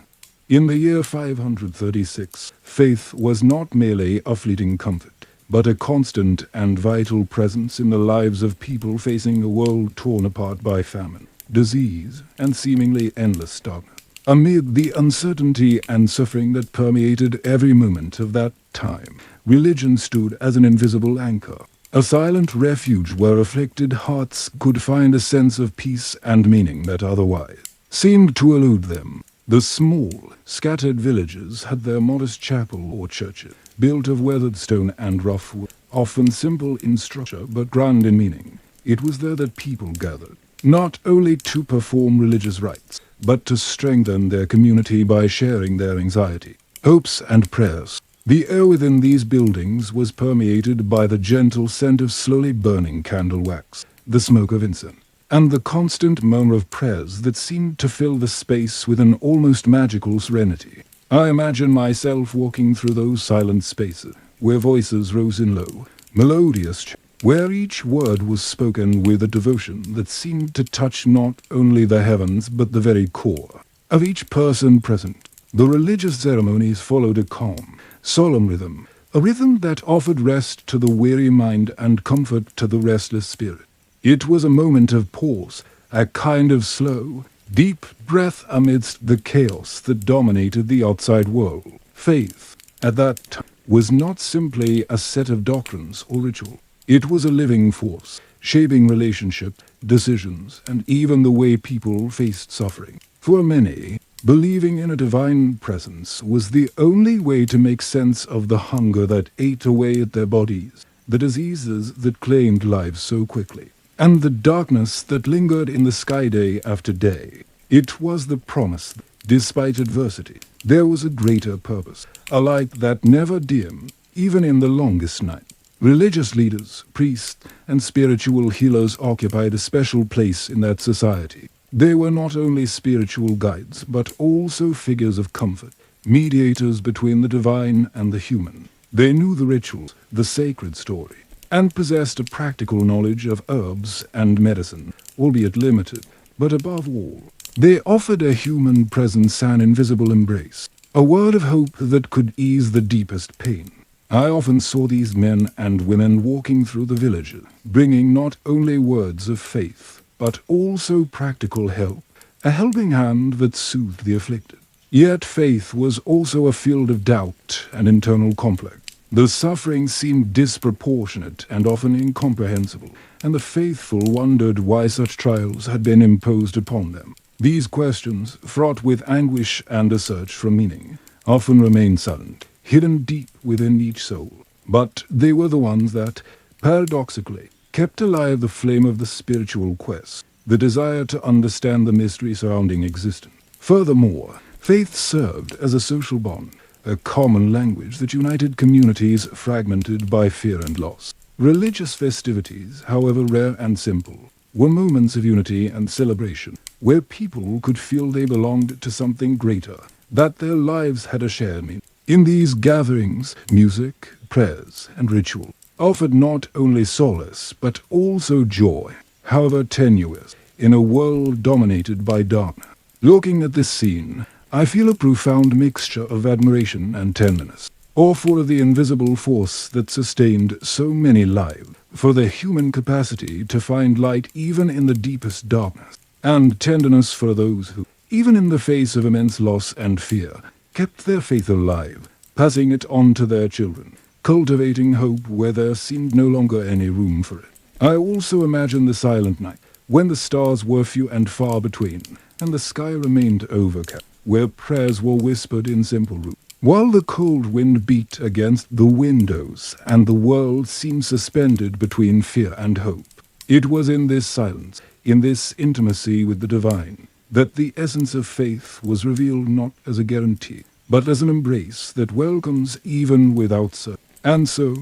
In the year 536, faith was not merely a fleeting comfort, but a constant and vital presence in the lives of people facing a world torn apart by famine, disease, and seemingly endless darkness. Amid the uncertainty and suffering that permeated every moment of that time, religion stood as an invisible anchor, a silent refuge where afflicted hearts could find a sense of peace and meaning that otherwise seemed to elude them. The small, scattered villages had their modest chapel or churches, built of weathered stone and rough wood, often simple in structure but grand in meaning. It was there that people gathered, not only to perform religious rites, but to strengthen their community by sharing their anxiety, hopes, and prayers. The air within these buildings was permeated by the gentle scent of slowly burning candle wax, the smoke of incense, and the constant murmur of prayers that seemed to fill the space with an almost magical serenity. I imagine myself walking through those silent spaces, where voices rose in low, melodious chants, where each word was spoken with a devotion that seemed to touch not only the heavens but the very core of each person present. The religious ceremonies followed a calm, solemn rhythm, a rhythm that offered rest to the weary mind and comfort to the restless spirit. It was a moment of pause, a kind of slow, deep breath amidst the chaos that dominated the outside world. Faith, at that time, was not simply a set of doctrines or ritual. It was a living force, shaping relationships, decisions, and even the way people faced suffering. For many, believing in a divine presence was the only way to make sense of the hunger that ate away at their bodies, the diseases that claimed lives so quickly, and the darkness that lingered in the sky day after day. It was the promise that, despite adversity, there was a greater purpose, a light that never dimmed, even in the longest night. Religious leaders, priests, and spiritual healers occupied a special place in that society. They were not only spiritual guides, but also figures of comfort, mediators between the divine and the human. They knew the rituals, the sacred story, and possessed a practical knowledge of herbs and medicine, albeit limited. But above all, they offered a human presence, an invisible embrace, a word of hope that could ease the deepest pain. I often saw these men and women walking through the villages, bringing not only words of faith, but also practical help, a helping hand that soothed the afflicted. Yet faith was also a field of doubt and internal conflict. The suffering seemed disproportionate and often incomprehensible, and the faithful wondered why such trials had been imposed upon them. These questions, fraught with anguish and a search for meaning, often remained silent, hidden deep within each soul. But they were the ones that, paradoxically, kept alive the flame of the spiritual quest, the desire to understand the mystery surrounding existence. Furthermore, faith served as a social bond, a common language that united communities fragmented by fear and loss. Religious festivities, however rare and simple, were moments of unity and celebration, where people could feel they belonged to something greater, that their lives had a shared meaning. In these gatherings, music, prayers, and ritual offered not only solace, but also joy, however tenuous, in a world dominated by darkness. Looking at this scene, I feel a profound mixture of admiration and tenderness, awe for the invisible force that sustained so many lives, for the human capacity to find light even in the deepest darkness, and tenderness for those who, even in the face of immense loss and fear, kept their faith alive, passing it on to their children, cultivating hope where there seemed no longer any room for it. I also imagine the silent night, when the stars were few and far between, and the sky remained overcast, where prayers were whispered in simple rooms, while the cold wind beat against the windows and the world seemed suspended between fear and hope. It was in this silence, in this intimacy with the divine, that the essence of faith was revealed not as a guarantee, but as an embrace that welcomes even without search. And so,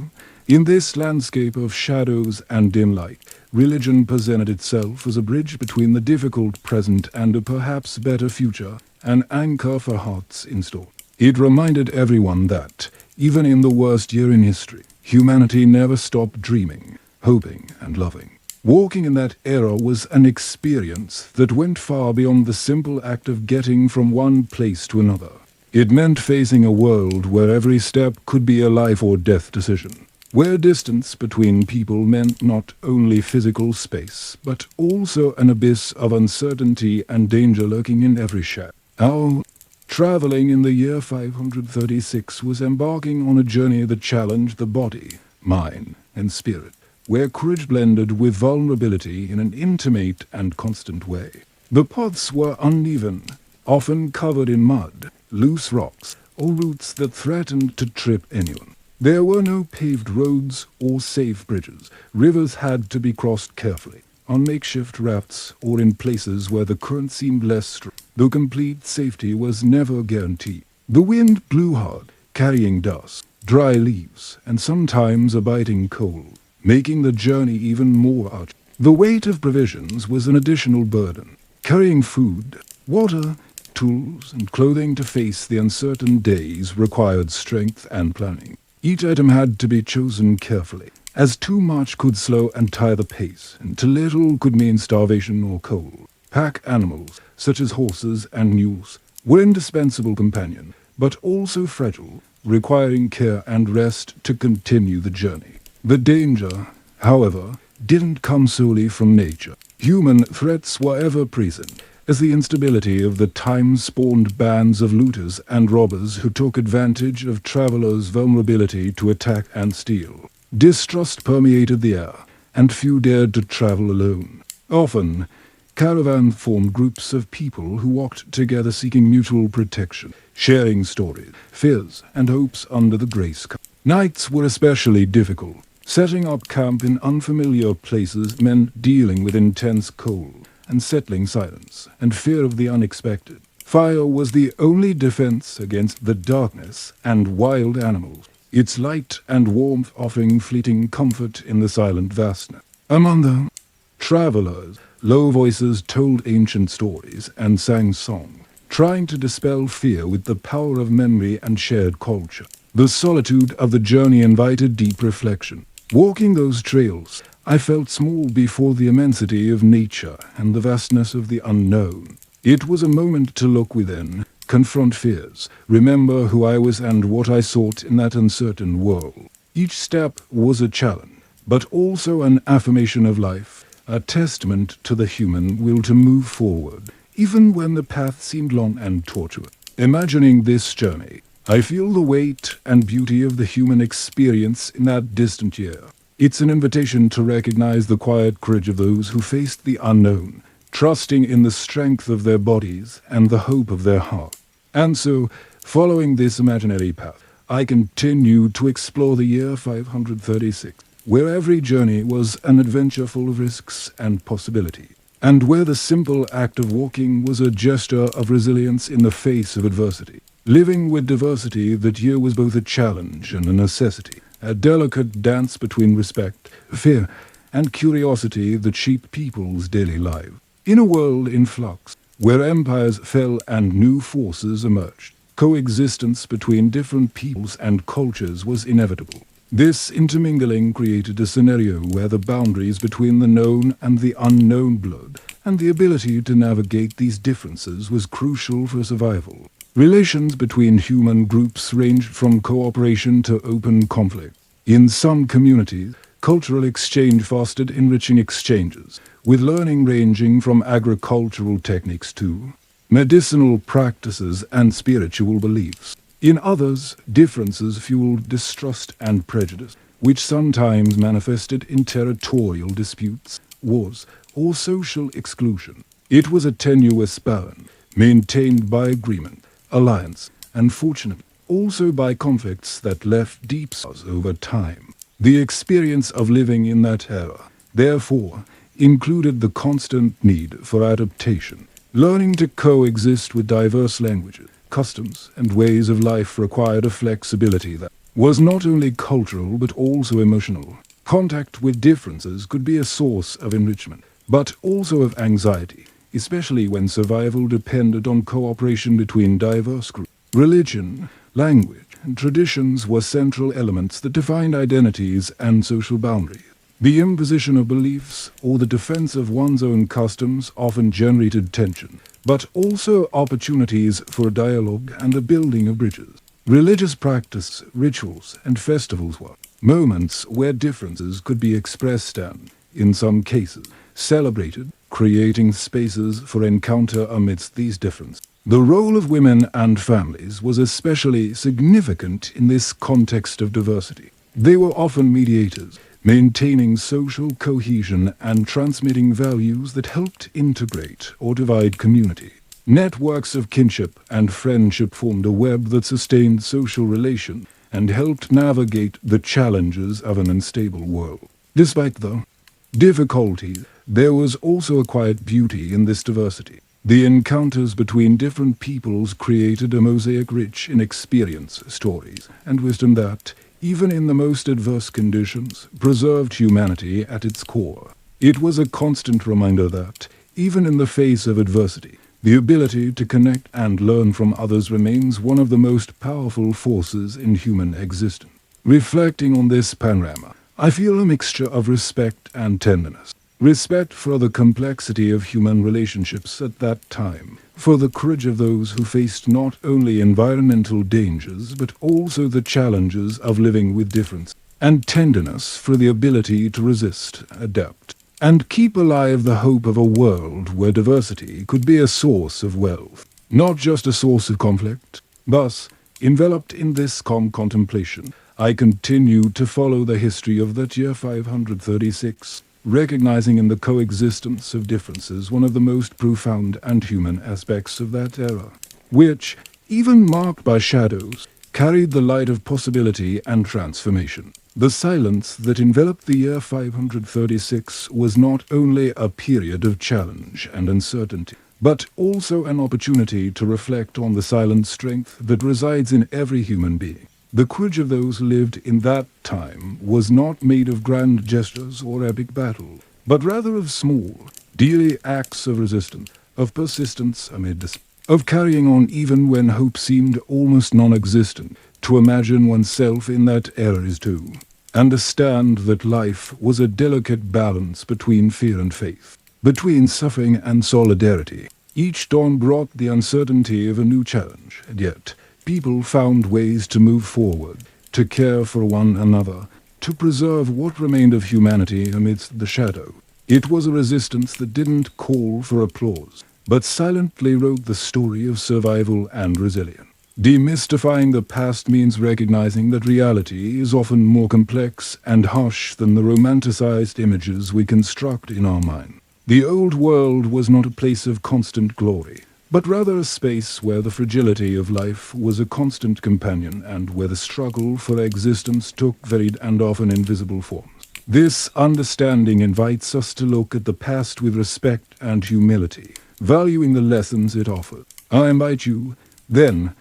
in this landscape of shadows and dim light, religion presented itself as a bridge between the difficult present and a perhaps better future, an anchor for hearts in storm. It reminded everyone that, even in the worst year in history, humanity never stopped dreaming, hoping, and loving. Walking in that era was an experience that went far beyond the simple act of getting from one place to another. It meant facing a world where every step could be a life or death decision, where distance between people meant not only physical space, but also an abyss of uncertainty and danger lurking in every shadow. Our traveling in the year 536 was embarking on a journey that challenged the body, mind, and spirit, where courage blended with vulnerability in an intimate and constant way. The paths were uneven, often covered in mud, loose rocks, or roots that threatened to trip anyone. There were no paved roads or safe bridges. Rivers had to be crossed carefully, on makeshift rafts or in places where the current seemed less strong, though complete safety was never guaranteed. The wind blew hard, carrying dust, dry leaves, and sometimes a biting cold, making the journey even more arduous. The weight of provisions was an additional burden. Carrying food, water, tools, and clothing to face the uncertain days required strength and planning. Each item had to be chosen carefully, as too much could slow and tire the pace, and too little could mean starvation or cold. Pack animals, such as horses and mules, were indispensable companions, but also fragile, requiring care and rest to continue the journey. The danger, however, didn't come solely from nature. Human threats were ever present, as the instability of the times spawned bands of looters and robbers who took advantage of travelers' vulnerability to attack and steal. Distrust permeated the air, and few dared to travel alone. Often, caravans formed groups of people who walked together seeking mutual protection, sharing stories, fears, and hopes under the gray sky. Nights were especially difficult. Setting up camp in unfamiliar places meant dealing with intense cold, unsettling silence, and fear of the unexpected. Fire was the only defense against the darkness and wild animals, its light and warmth offering fleeting comfort in the silent vastness. Among the travelers, low voices told ancient stories and sang songs, trying to dispel fear with the power of memory and shared culture. The solitude of the journey invited deep reflection. Walking those trails, I felt small before the immensity of nature and the vastness of the unknown. It was a moment to look within, confront fears, remember who I was and what I sought in that uncertain world. Each step was a challenge, but also an affirmation of life, a testament to the human will to move forward, even when the path seemed long and tortuous. Imagining this journey, I feel the weight and beauty of the human experience in that distant year. It's an invitation to recognize the quiet courage of those who faced the unknown, trusting in the strength of their bodies and the hope of their heart. And so, following this imaginary path, I continued to explore the year 536, where every journey was an adventure full of risks and possibility, and where the simple act of walking was a gesture of resilience in the face of adversity. Living with diversity that year was both a challenge and a necessity, a delicate dance between respect, fear, and curiosity that shaped people's daily lives. In a world in flux, where empires fell and new forces emerged, coexistence between different peoples and cultures was inevitable. This intermingling created a scenario where the boundaries between the known and the unknown blurred, and the ability to navigate these differences was crucial for survival. Relations between human groups ranged from cooperation to open conflict. In some communities, cultural exchange fostered enriching exchanges, with learning ranging from agricultural techniques to medicinal practices and spiritual beliefs. In others, differences fueled distrust and prejudice, which sometimes manifested in territorial disputes, wars, or social exclusion. It was a tenuous balance, maintained by agreement, alliance, and fortunately also by conflicts that left deep scars over time. The experience of living in that era, therefore, included the constant need for adaptation. Learning to coexist with diverse languages, customs, and ways of life required a flexibility that was not only cultural but also emotional. Contact with differences could be a source of enrichment, but also of anxiety, especially when survival depended on cooperation between diverse groups. Religion, language, and traditions were central elements that defined identities and social boundaries. The imposition of beliefs or the defense of one's own customs often generated tension, but also opportunities for dialogue and the building of bridges. Religious practice, rituals, and festivals were moments where differences could be expressed and, in some cases, celebrated, creating spaces for encounter amidst these differences. The role of women and families was especially significant in this context of diversity. They were often mediators, maintaining social cohesion and transmitting values that helped integrate or divide community. Networks of kinship and friendship formed a web that sustained social relations and helped navigate the challenges of an unstable world. Despite the difficulties, there was also a quiet beauty in this diversity. The encounters between different peoples created a mosaic rich in experience, stories, and wisdom that, even in the most adverse conditions, preserved humanity at its core. It was a constant reminder that, even in the face of adversity, the ability to connect and learn from others remains one of the most powerful forces in human existence. Reflecting on this panorama, I feel a mixture of respect and tenderness. Respect for the complexity of human relationships at that time, for the courage of those who faced not only environmental dangers but also the challenges of living with difference, and tenderness for the ability to resist, adapt, and keep alive the hope of a world where diversity could be a source of wealth, not just a source of conflict. Thus, enveloped in this calm contemplation, I continued to follow the history of that year 536, recognizing in the coexistence of differences one of the most profound and human aspects of that era, which, even marked by shadows, carried the light of possibility and transformation. The silence that enveloped the year 536 was not only a period of challenge and uncertainty, but also an opportunity to reflect on the silent strength that resides in every human being. The courage of those who lived in that time was not made of grand gestures or epic battle, but rather of small, daily acts of resistance, of persistence amid despair, of carrying on even when hope seemed almost non-existent. To imagine oneself in that era is to understand that life was a delicate balance between fear and faith, between suffering and solidarity. Each dawn brought the uncertainty of a new challenge, and yet people found ways to move forward, to care for one another, to preserve what remained of humanity amidst the shadow. It was a resistance that didn't call for applause, but silently wrote the story of survival and resilience. Demystifying the past means recognizing that reality is often more complex and harsh than the romanticized images we construct in our mind. The old world was not a place of constant glory, but rather a space where the fragility of life was a constant companion and where the struggle for existence took varied and often invisible forms. This understanding invites us to look at the past with respect and humility, valuing the lessons it offered. I invite you, then,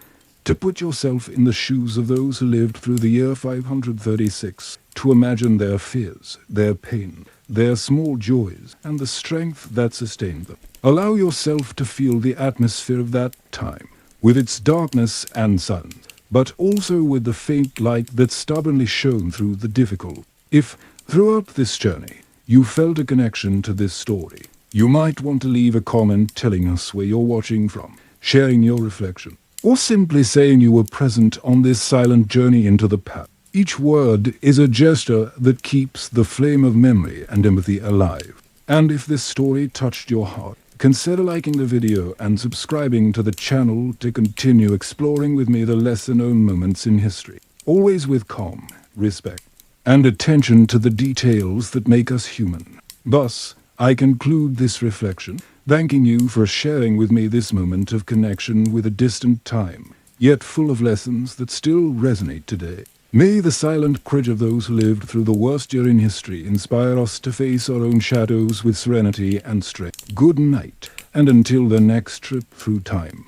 to put yourself in the shoes of those who lived through the year 536, to imagine their fears, their pain, their small joys, and the strength that sustained them. Allow yourself to feel the atmosphere of that time, with its darkness and silence, but also with the faint light that stubbornly shone through the difficult. If, throughout this journey, you felt a connection to this story, you might want to leave a comment telling us where you're watching from, sharing your reflection, or simply saying you were present on this silent journey into the past. Each word is a gesture that keeps the flame of memory and empathy alive. And if this story touched your heart, consider liking the video and subscribing to the channel to continue exploring with me the lesser-known moments in history, always with calm, respect, and attention to the details that make us human. Thus, I conclude this reflection, thanking you for sharing with me this moment of connection with a distant time, yet full of lessons that still resonate today. May the silent courage of those who lived through the worst year in history inspire us to face our own shadows with serenity and strength. Good night, and until the next trip through time.